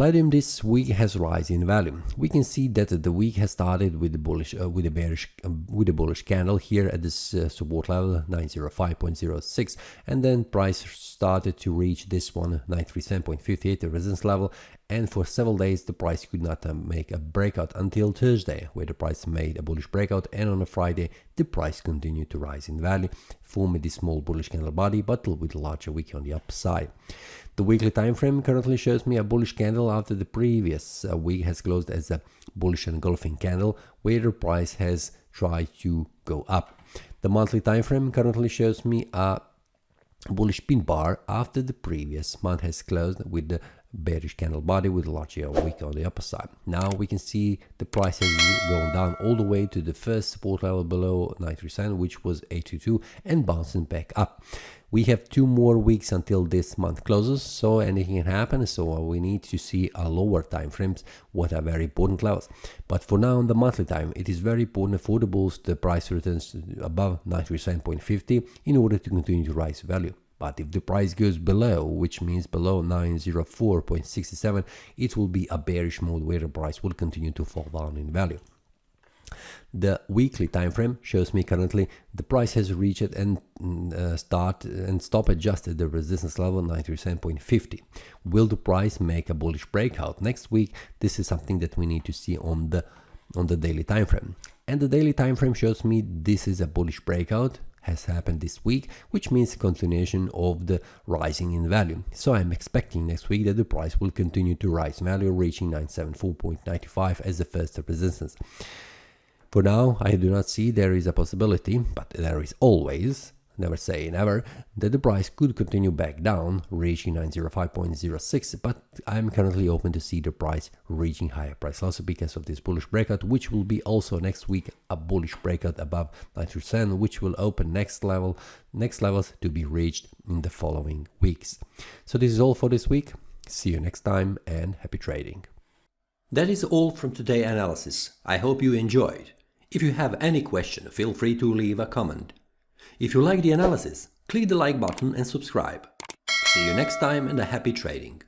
Palladium this week has risen in value. We can see that the week has started with a bullish candle here at this support level 905.06, and then price started to reach this one 937.58, the resistance level, and for several days the price could not make a breakout until Thursday, where the price made a bullish breakout, and on a Friday the price continued to rise in value, forming this small bullish candle body but with a larger wick on the upside. The weekly time frame currently shows me a bullish candle after the previous week has closed as a bullish engulfing candle, where the price has tried to go up. The monthly time frame currently shows me a bullish pin bar after the previous month has closed with the bearish candle body with a larger wick on the upper side. Now we can see the price has gone down all the way to the first support level below 937, which was 822, and bouncing back up. We have 2 more weeks until this month closes, so anything can happen, so we need to see a lower time frames, what are very important levels. But for now, on the monthly time, it is very important for the bulls the price returns above 937.50 in order to continue to rise value. But if the price goes below, which means below 904.67, it will be a bearish mode where the price will continue to fall down in value. The weekly time frame shows me currently the price has reached and stop adjusted the resistance level 937.50. Will the price make a bullish breakout next week? This is something that we need to see on the daily time frame. And the daily time frame shows me this is a bullish breakout has happened this week, which means continuation of the rising in value. So I'm expecting next week that the price will continue to rise in value, reaching 974.95 as the first resistance. For now, I do not see there is a possibility, but there is always, never say never, that the price could continue back down, reaching 905.06, but I'm currently open to see the price reaching higher price also because of this bullish breakout, which will be also next week a bullish breakout above 9%, which will open next levels to be reached in the following weeks. So this is all for this week. See you next time and happy trading. That is all from today's analysis. I hope you enjoyed. If you have any question, feel free to leave a comment. If you like the analysis, click the like button and subscribe. See you next time and a happy trading.